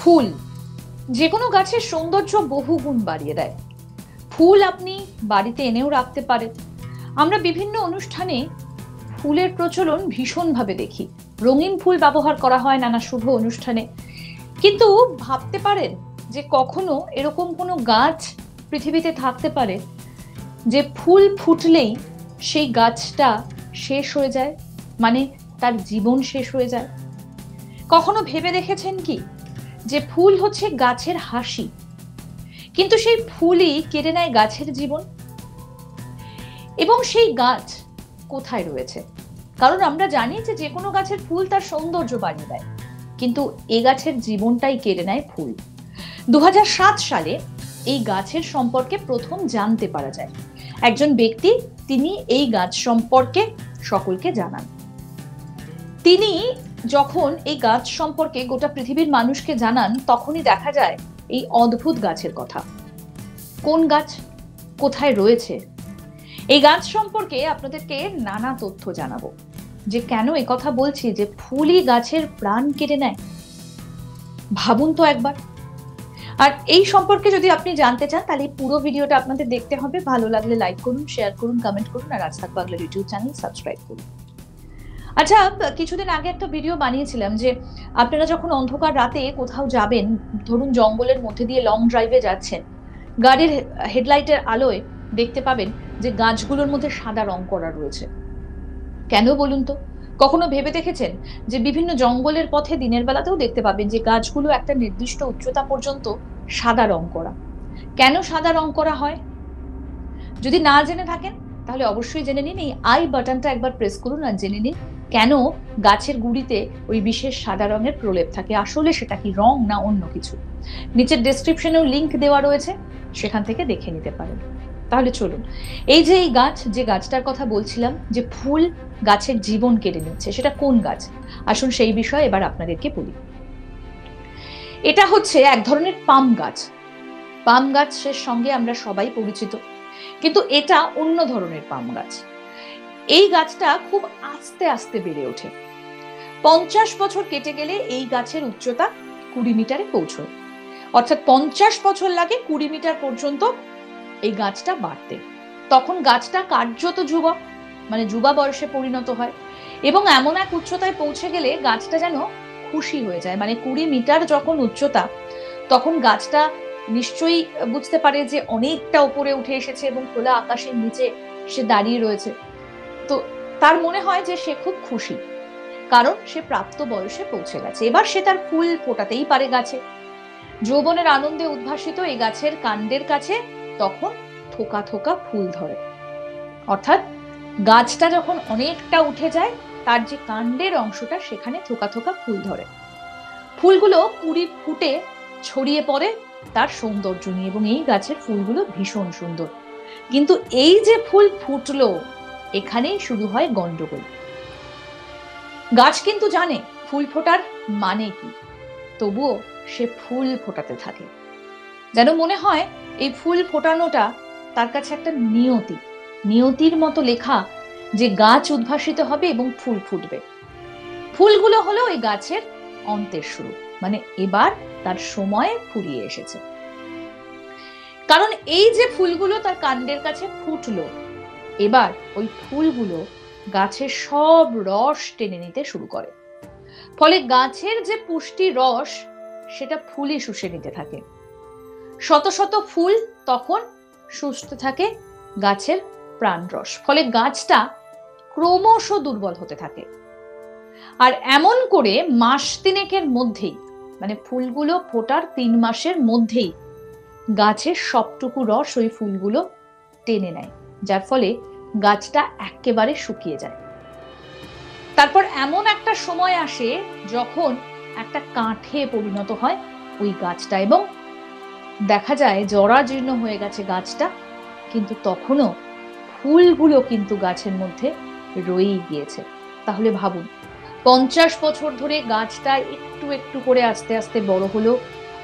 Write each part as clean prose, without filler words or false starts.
ফুল যে কোনো গাছের সৌন্দর্য বহু গুণ বাড়িয়ে দেয়। ফুল আপনি বাড়িতে এনেও রাখতে পারেন। আমরা বিভিন্ন অনুষ্ঠানে ফুলের প্রচলন ভীষণভাবে দেখি। রঙিন ফুল ব্যবহার করা হয় নানা শুভ অনুষ্ঠানে। কিন্তু ভাবতে পারেন যে কখনো এরকম কোনো গাছ পৃথিবীতে থাকতে পারে যে ফুল ফুটলেই সেই গাছটা শেষ হয়ে যায়, মানে তার জীবন শেষ হয়ে যায়? কখনো ভেবে দেখেছেন কি যে ফুল হচ্ছে গাছের হাসি, কিন্তু সেই ফুলই কেড়ে নেয় গাছের জীবন? এবং সেই গাছ কোথায় রয়েছে? কারণ আমরা জানি যে কোনো গাছের ফুল তার সৌন্দর্য বাড়িয়ে দেয়, কিন্তু এ গাছের জীবনটাই কেড়ে নেয় ফুল। 2007 সালে এই গাছের সম্পর্কে প্রথম জানতে পারা যায়। একজন ব্যক্তি তিনি এই গাছ সম্পর্কে সকলকে জানান। তিনি যখন এই গাছ সম্পর্কে গোটা পৃথিবীর মানুষকে জানান, তখনই দেখা যায় এই অদ্ভুত গাছের কথা। কোন গাছ, কোথায় রয়েছে? এই গাছ সম্পর্কে আপনাদেরকে নানা তথ্য জানাবো। যে কেন এই কথা বলছি যে ফুলই গাছের প্রাণ কেড়ে নেয়, ভাবুন তো একবার। আর এই সম্পর্কে যদি আপনি জানতে চান তাহলে পুরো ভিডিওটা আপনাদের দেখতে হবে। ভালো লাগলে লাইক করুন, শেয়ার করুন, কমেন্ট করুন, আর আজ থাক বাংলার ইউটিউব চ্যানেল সাবস্ক্রাইব করুন। আচ্ছা, কিছুদিন আগে একটা ভিডিও বানিয়েছিলাম যে আপনারা যখন অন্ধকার রাতে কোথাও যাবেন, ধরুন জঙ্গলের মধ্যে দিয়ে লং ড্রাইভে যাচ্ছেন, গাড়ির হেডলাইটের আলোয় দেখতে পাবেন যে গাছগুলোর মধ্যে সাদা রং করা রয়েছে। কেন বলুন তো? কখনো ভেবে দেখেছেন যে বিভিন্ন জঙ্গলের পথে দিনের বেলাতেও দেখতে পাবেন যে গাছগুলো একটা নির্দিষ্ট উচ্চতা পর্যন্ত সাদা রং করা? কেন সাদা রং করা হয়? যদি না জেনে থাকেন তাহলে অবশ্যই জেনে নিন। এই আই বাটনটা একবার প্রেস করুন আর জেনে নিন কেন গাছের গুড়িতে ওই বিশেষ সাদা রঙের প্রলেপ থাকে। আসলে সেটা কি রং না অন্য কিছু? নিচের ডেসক্রিপশনেও লিংক দেওয়া রয়েছে, সেখান থেকে দেখে নিতে পারেন। তাহলে চলুন, এই যে এই গাছ, যে গাছটার কথা বলছিলাম যে ফুল গাছের জীবন কেড়ে নিচ্ছে, সেটা কোন গাছ? আসুন সেই বিষয়ে এবার আপনাদেরকে বলি। এটা হচ্ছে এক ধরনের পাম গাছ। পাম গাছের সঙ্গে আমরা সবাই পরিচিত, কিন্তু এটা অন্য ধরনের পাম গাছ। এই গাছটা খুব আস্তে আস্তে বেড়ে ওঠে। 50 বছর কেটে গেলে এই গাছের উচ্চতা 20 মিটারে পৌঁছয়। অর্থাৎ 50 বছর লাগে 20 মিটার পর্যন্ত এই গাছটা বাড়তে। তখন গাছটা কার্যত যুবক, মানে যুবা বয়সে পরিণত হয়, এবং এমন এক উচ্চতায় পৌঁছে গেলে গাছটা যেন খুশি হয়ে যায়। মানে 20 মিটার যখন উচ্চতা, তখন গাছটা নিশ্চয়ই বুঝতে পারে যে অনেকটা উপরে উঠে এসেছে এবং খোলা আকাশের নিচে সে দাঁড়িয়ে রয়েছে। তো তার মনে হয় যে সে খুব খুশি, কারণ সে প্রাপ্ত বয়সে পৌঁছে গেছে। এবার সে তার ফুল ফোটাতেই পারে গাছে। যৌবনের আনন্দে উদ্ভাসিত এই গাছের কাণ্ডের কাছে তখন থোকা থোকা ফুল ধরে। অর্থাৎ গাছটা যখন অনেকটা উঠে যায়, তার যে কাণ্ডের অংশটা, সেখানে থোকা থোকা ফুল ধরে। ফুলগুলো কুড়ি ফুটে ছড়িয়ে পড়ে তার সৌন্দর্য নিয়ে, এবং এই গাছের ফুলগুলো ভীষণ সুন্দর। কিন্তু এই যে ফুল ফুটলো, এখানেই শুরু হয় গন্ডগোল। গাছ কিন্তু জানে ফুল ফোটার মানে কি, তবুও সে ফুল ফোটাতে থাকে। যেন মনে হয় এই ফুল ফোটানোটা তার কাছে একটা নিয়তি, নিয়তির মতো লেখা যে গাছ উদ্ভাসিত হবে এবং ফুল ফুটবে। ফুলগুলো হলো ওই গাছের অন্তের শুরু, মানে এবার তার সময় ফুরিয়ে এসেছে। কারণ এই যে ফুলগুলো তার কাণ্ডের কাছে ফুটলো, এবার ওই ফুলগুলো গাছের সব রস টেনে নিতে শুরু করে। ফলে গাছের যে পুষ্টি রস, সেটা ফুলই শুষে নিতে থাকে। শত শত ফুল তখন শুষতে থাকে গাছের প্রাণ রস। ফলে গাছটা ক্রমশ দুর্বল হতে থাকে। আর এমন করে মাস তিনেকের মধ্যেই, মানে ফুলগুলো ফোটার 3 মাসের মধ্যেই গাছের সবটুকু রস ওই ফুলগুলো টেনে নেয়, যার ফলে গাছটা একেবারে শুকিয়ে যায়। তারপর এমন একটা সময় আসে যখন একটা কাঠে পরিণত হয় ওই গাছটা, এবং দেখা যায় জরাজীর্ণ হয়ে গেছে গাছটা, কিন্তু তখনও ফুলগুলো কিন্তু গাছের মধ্যে রয়েই গিয়েছে। তাহলে ভাবুন, 50 বছর ধরে গাছটা একটু একটু করে আস্তে আস্তে বড় হলো,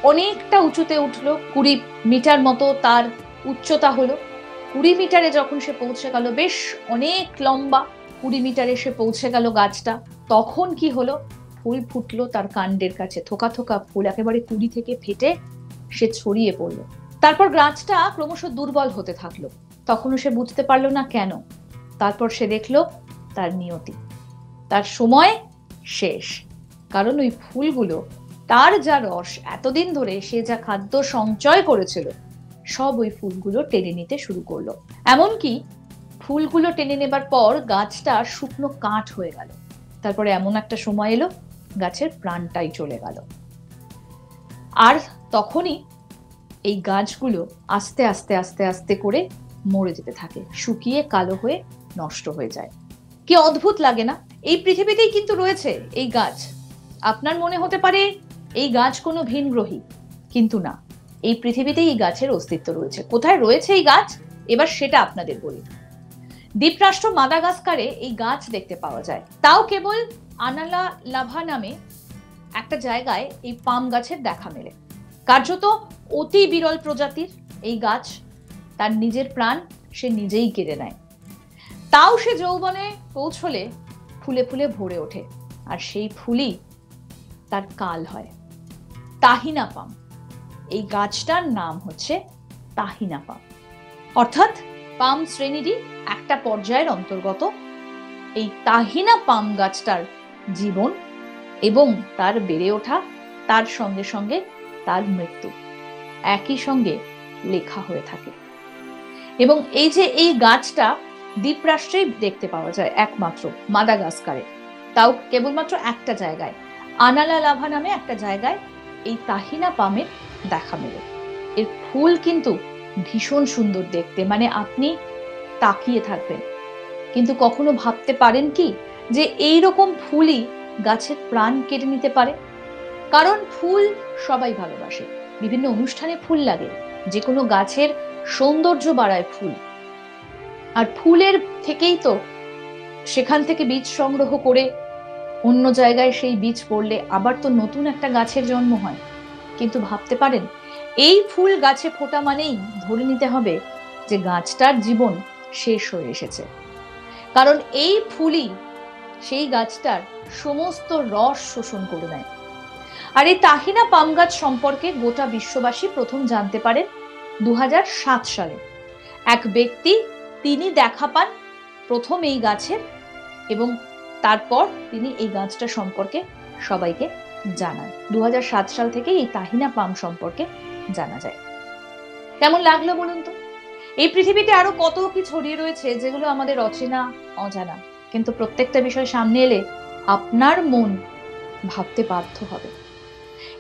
অনেকটা উঁচুতে উঠলো, 20 মিটার মতো তার উচ্চতা হলো। 20 মিটারে যখন সে পৌঁছে গেল, বেশ অনেক লম্বা, 20 মিটারে সে পৌঁছে গেল গাছটা, তখন কি হলো? ফুল ফুটলো তার কাণ্ডের কাছে, থোকা থোকা ফুল একেবারে কুড়ি থেকে ফেটে সে ছড়িয়ে পড়লো। তারপর গাছটা ক্রমশ দুর্বল হতে থাকলো। তখনও সে বুঝতে পারলো না কেন। তারপর সে দেখলো তার নিয়তি, তার সময় শেষ। কারণ ওই ফুলগুলো, তার যা রস, এতদিন ধরে সে যা খাদ্য সঞ্চয় করেছিল, সব ওই ফুলগুলো টেনে নিতে শুরু করলো। এমনকি ফুলগুলো টেনে নেবার পর গাছটা শুকনো কাঠ হয়ে গেল। তারপরে এমন একটা সময় এলো, গাছের প্রাণটাই চলে গেল। আর তখনই এই গাছগুলো আস্তে আস্তে আস্তে আস্তে করে মরে যেতে থাকে, শুকিয়ে কালো হয়ে নষ্ট হয়ে যায়। কি অদ্ভুত লাগে না? এই পৃথিবীতেই কিন্তু রয়েছে এই গাছ। আপনার মনে হতে পারে এই গাছ কোনো ভিনগ্রহী, কিন্তু না, এই পৃথিবীতেই এই গাছের অস্তিত্ব রয়েছে। কোথায় রয়েছে এই গাছ, এবার সেটা আপনাদের বলি। দ্বীপরাষ্ট্র মাদাগাস্কারে এই গাছ দেখতে পাওয়া যায়, তাও কেবল আনালা লাভা নামে একটা জায়গায় এই পাম গাছের দেখা মেলে। কার্যত অতি বিরল প্রজাতির এই গাছ তার নিজের প্রাণ সে নিজেই কেড়ে নেয়। তাও সে যৌবনে পৌঁছলে ফুলে ফুলে ভরে ওঠে, আর সেই ফুলই তার কাল হয়। তাহিনা পাম, এই গাছটার নাম হচ্ছে তাহিনা পাম, অর্থাৎ পাম শ্রেণীরই একটা পর্যায়ের অন্তর্গত এই তাহিনা পাম গাছটার জীবন এবং তার বেড়ে ওঠা, তার সঙ্গে সঙ্গে তার মৃত্যু একই সঙ্গে লেখা হয়ে থাকে। এবং এই যে এই গাছটা দ্বীপরাষ্ট্রেই দেখতে পাওয়া যায়, একমাত্র মাদাগাস্কারে, তাও কেবলমাত্র একটা জায়গায়, আনালা লাভা নামে একটা জায়গায় এই তাহিনা পামের দেখা মেলে। এর ফুল কিন্তু ভীষণ সুন্দর দেখতে, মানে আপনি তাকিয়ে থাকবেন। কিন্তু কখনো ভাবতে পারেন কি যে এই রকম ফুলই গাছের প্রাণ কেড়ে নিতে পারে? কারণ ফুল সবাই ভালোবাসে, বিভিন্ন অনুষ্ঠানে ফুল লাগে, যে কোনো গাছের সৌন্দর্য বাড়ায় ফুল। আর ফুলের থেকেই তো, সেখান থেকে বীজ সংগ্রহ করে অন্য জায়গায় সেই বীজ পড়লে আবার তো নতুন একটা গাছের জন্ম হয়। কিন্তু ভাবতে পারেন এই ফুল গাছে ফোটা মানেই ধরে নিতে হবে যে গাছটার জীবন শেষ হয়ে এসেছে। কারণ এই ফুলই সেই গাছটার সমস্ত রস শোষণ করে নেয়। আর এই তাহিনা পাম গাছ সম্পর্কে গোটা বিশ্ববাসী প্রথম জানতে পারেন 2007 সালে। এক ব্যক্তি, তিনি দেখা পান প্রথম এই গাছের, এবং তারপর তিনি এই গাছটা সম্পর্কে সবাইকে জানান। 2007 সাল থেকে এই তাহিনা পাম সম্পর্কে জানা যায়। কেমন লাগলো বলুন তো? এই পৃথিবীতে আরো কত কি ছড়িয়ে রয়েছে যেগুলো আমাদের অচেনা, অজানা, কিন্তু প্রত্যেকটা বিষয় সামনে এলে আপনার মন ভাবতে বাধ্য হবে।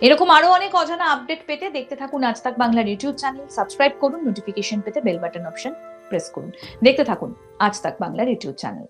এরকম আরো অনেক অজানা আপডেট পেতে দেখতে থাকুন আজ তাক বাংলার ইউটিউব চ্যানেল, সাবস্ক্রাইব করুন, নোটিফিকেশন পেতে বেল বাটন অপশন প্রেস করুন। দেখতে থাকুন আজ তাক বাংলার ইউটিউব চ্যানেল।